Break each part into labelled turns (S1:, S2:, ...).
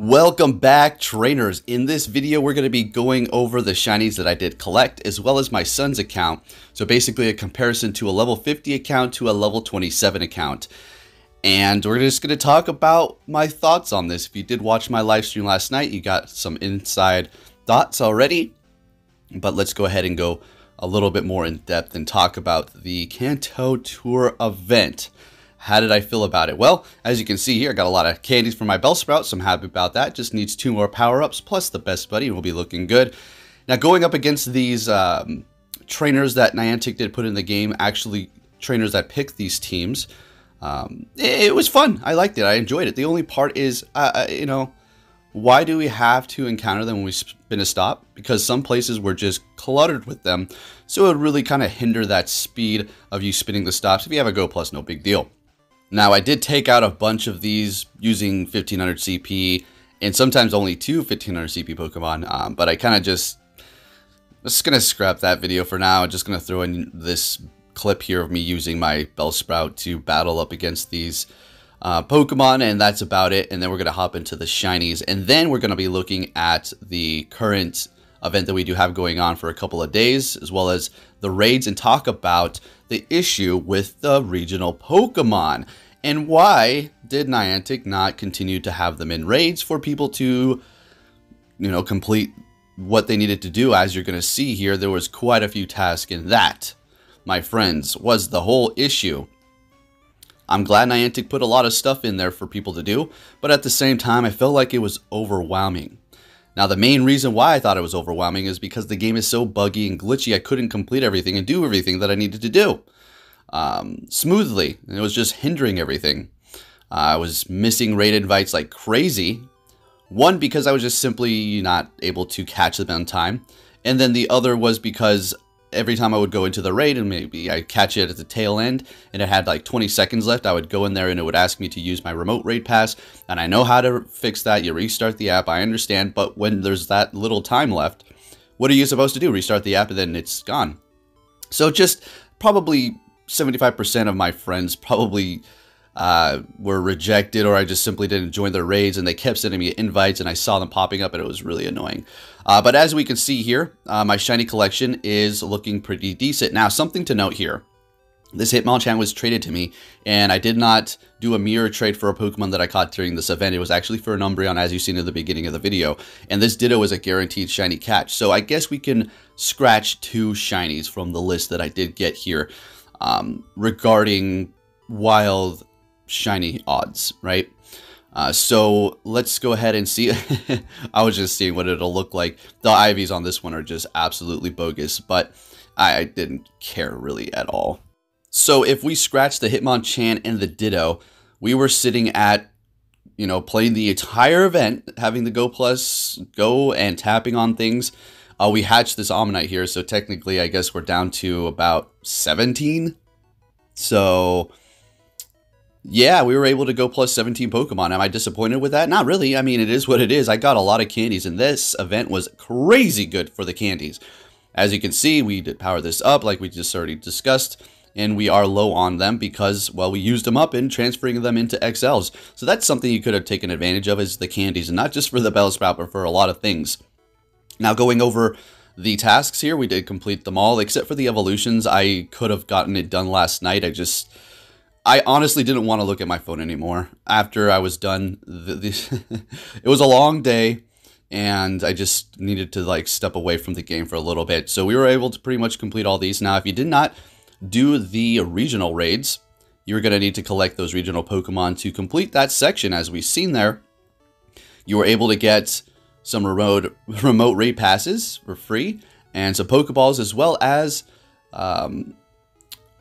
S1: Welcome back, trainers. In this video, we're going to be going over the shinies that I did collect, as well as my son's account. So basically a comparison to a level 50 account to a level 27 account. And we're just going to talk about my thoughts on this. If you did watch my live stream last night, you got some inside thoughts already. But let's go ahead and go a little bit more in depth and talk about the Kanto Tour event. How did I feel about it? Well, as you can see here, I got a lot of candies for my Bellsprout, so I'm happy about that. Just needs 2 more power-ups, plus the best buddy, and we'll be looking good. Now, going up against these trainers that Niantic did put in the game, actually trainers that picked these teams, it was fun. I liked it. I enjoyed it. The only part is, why do we have to encounter them when we spin a stop? Because some places were just cluttered with them, so it would really kind of hinder that speed of you spinning the stops. If you have a Go Plus, no big deal. Now, I did take out a bunch of these using 1500 CP, and sometimes only 2 1500 CP Pokemon, but I kind of just going to scrap that video for now. I'm just going to throw in this clip here of me using my Bellsprout to battle up against these Pokemon, and that's about it. And then we're going to hop into the shinies, and then we're going to be looking at the current event that we do have going on for a couple of days, as well as the raids, and talk about the issue with the regional Pokemon. And why did Niantic not continue to have them in raids for people to, complete what they needed to do? As you're going to see here, there was quite a few tasks, and that, my friends, was the whole issue. I'm glad Niantic put a lot of stuff in there for people to do, but at the same time, I felt like it was overwhelming. Now, the main reason why I thought it was overwhelming is because the game is so buggy and glitchy, I couldn't complete everything and do everything that I needed to do smoothly, and it was just hindering everything. I was missing raid invites like crazy. One, because I was just simply not able to catch them on time, and then the other was because every time I would go into the raid and maybe I catch it at the tail end and it had like 20 seconds left, I would go in there and it would ask me to use my remote raid pass, and I know how to fix that. You restart the app, I understand, but when there's that little time left, what are you supposed to do? Restart the app and then it's gone. So just probably 75% of my friends probably were rejected, or I just simply didn't join their raids, and they kept sending me invites and I saw them popping up and it was really annoying. But as we can see here, my shiny collection is looking pretty decent. Now, something to note here. This Hitmonchan was traded to me, and I did not do a mirror trade for a Pokemon that I caught during this event. It was actually for an Umbreon, as you've seen in the beginning of the video. And this Ditto is a guaranteed shiny catch. So I guess we can scratch 2 shinies from the list that I did get here regarding wild shiny odds, right? So let's go ahead and see. I was just seeing what it'll look like. The IVs on this one are just absolutely bogus, but I didn't care really at all. So if we scratch the Hitmonchan and the Ditto, we were sitting at, playing the entire event, having the Go Plus go and tapping on things. We hatched this Omanyte here, so technically I guess we're down to about 17. So yeah, we were able to go plus 17 Pokemon. Am I disappointed with that? Not really. I mean, it is what it is. I got a lot of candies, and this event was crazy good for the candies. As you can see, we did power this up like we just already discussed, and we are low on them because, well, we used them up in transferring them into XLs. So that's something you could have taken advantage of, is the candies, and not just for the Bellsprout, but for a lot of things. Now, going over the tasks here, we did complete them all, except for the evolutions. I could have gotten it done last night. I honestly didn't want to look at my phone anymore after I was done. It was a long day, and I just needed to step away from the game for a little bit. So we were able to pretty much complete all these. Now, if you did not do the regional raids, you're going to need to collect those regional Pokemon to complete that section. As we've seen there, you were able to get some remote raid passes for free, and some Pokeballs, as well as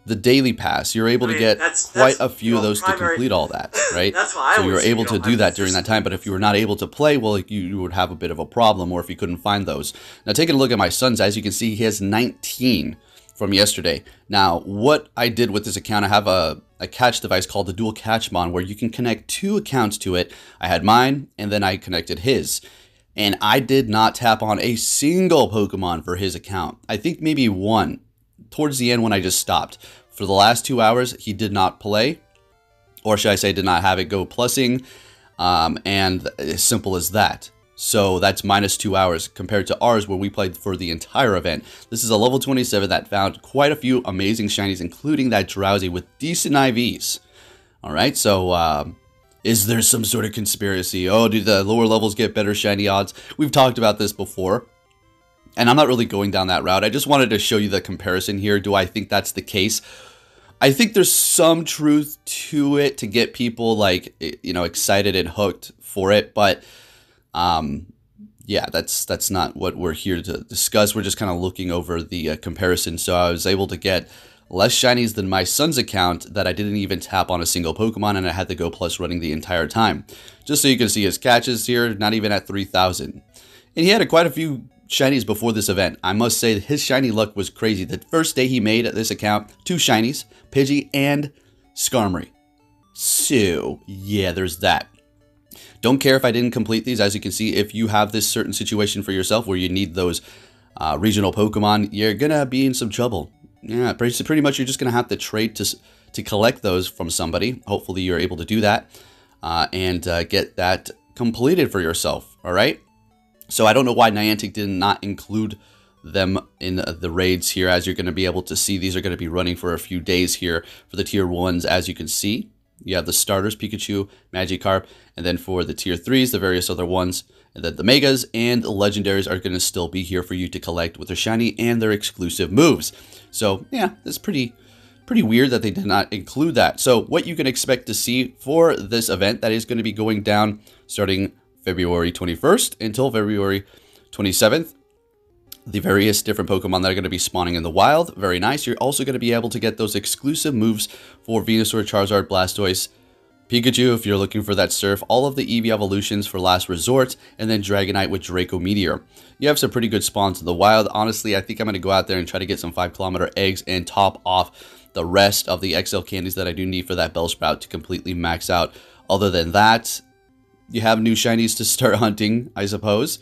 S1: the daily pass. You're able to get quite a few of those to complete all that, right? So you were able to do that during that time, but if you were not able to play, well, you would have a bit of a problem, or if you couldn't find those. Now, taking a look at my son's, as you can see, he has 19 from yesterday. Now, what I did with this account, I have a catch device called the Dual Catchmon, where you can connect 2 accounts to it. I had mine, and then I connected his. And I did not tap on a single Pokemon for his account. I think maybe one towards the end when I just stopped. For the last 2 hours, he did not play, or should I say did not have it go plussing. and as simple as that. So that's minus 2 hours compared to ours where we played for the entire event. This is a level 27 that found quite a few amazing shinies, including that Drowsy with decent IVs. Alright, so is there some sort of conspiracy? Oh, do the lower levels get better shiny odds? We've talked about this before, and I'm not really going down that route. I just wanted to show you the comparison here. Do I think that's the case? I think there's some truth to it to get people, like, you know, excited and hooked for it, but yeah, that's not what we're here to discuss. We're just kind of looking over the comparison. So I was able to get less shinies than my son's account that I didn't even tap on a single Pokemon, and I had the Go Plus running the entire time. Just so you can see his catches here, not even at 3,000. And he had quite a few shinies before this event. I must say that his shiny luck was crazy. The first day he made this account, 2 shinies, Pidgey and Skarmory. So yeah, there's that. Don't care if I didn't complete these. As you can see, if you have this certain situation for yourself where you need those regional Pokemon, you're gonna be in some trouble. Yeah, pretty much you're just gonna have to trade to collect those from somebody. Hopefully you're able to do that and get that completed for yourself. All right. So I don't know why Niantic did not include them in the raids here. As you're going to be able to see, these are going to be running for a few days here for the tier 1s. As you can see, you have the starters, Pikachu, Magikarp, and then for the tier 3s, the various other ones, and then the megas and the legendaries are going to still be here for you to collect with their shiny and their exclusive moves. So yeah, it's pretty weird that they did not include that. So what you can expect to see for this event that is going to be going down starting February 21st until February 27th. The various different Pokemon that are going to be spawning in the wild. Very nice. You're also going to be able to get those exclusive moves for Venusaur, Charizard, Blastoise, Pikachu if you're looking for that Surf, all of the Eevee evolutions for Last Resort, and then Dragonite with Draco Meteor. You have some pretty good spawns in the wild. Honestly, I think I'm going to go out there and try to get some 5-kilometer eggs and top off the rest of the XL candies that I do need for that Bellsprout to completely max out. Other than that, you have new shinies to start hunting, I suppose.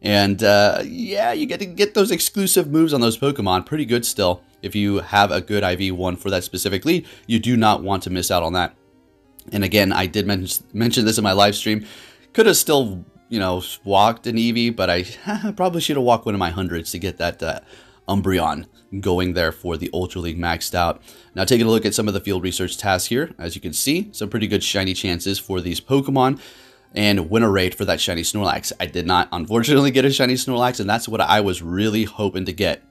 S1: And yeah, you get to get those exclusive moves on those Pokemon. Pretty good still. If you have a good IV1 for that specific lead, you do not want to miss out on that. And again, I did mention this in my live stream. Could have still, you know, walked an Eevee, but I probably should have walked one of my hundreds to get that Umbreon going there for the Ultra League maxed out. Now taking a look at some of the field research tasks here. As you can see, some pretty good shiny chances for these Pokemon. And win a raid for that shiny Snorlax. I did not, unfortunately, get a shiny Snorlax, and that's what I was really hoping to get.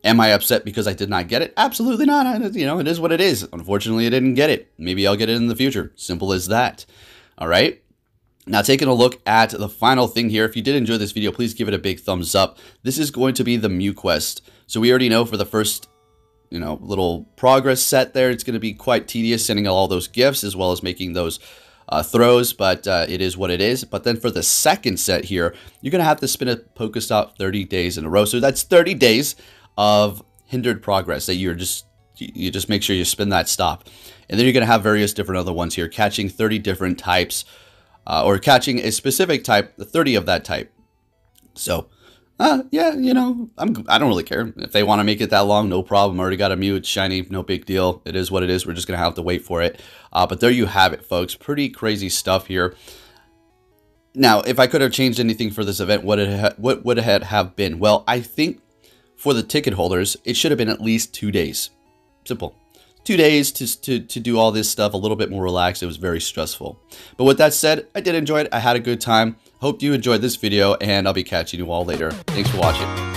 S1: Am I upset because I did not get it? Absolutely not. You know, it is what it is. Unfortunately, I didn't get it. Maybe I'll get it in the future. Simple as that. All right. Now, taking a look at the final thing here. If you did enjoy this video, please give it a big thumbs up. This is going to be the Mew Quest. So we already know for the first, you know, little progress set there, it's going to be quite tedious sending all those gifts as well as making those throws, but it is what it is. But then for the second set here, you're going to have to spin a Pokestop 30 days in a row. So that's 30 days of hindered progress that you just make sure you spin that stop. And then you're going to have various different other ones here, catching 30 different types or catching a specific type, 30 of that type. So yeah, you know, I don't really care. If they want to make it that long, no problem. I already got a Mew, it's shiny, no big deal. It is what it is. We're just going to have to wait for it. But there you have it, folks. Pretty crazy stuff here. Now, if I could have changed anything for this event, what would it have been? Well, I think for the ticket holders, it should have been at least 2 days. Simple. 2 days to do all this stuff a little bit more relaxed. It was very stressful. But with that said, I did enjoy it. I had a good time. Hope you enjoyed this video, and I'll be catching you all later. Thanks for watching.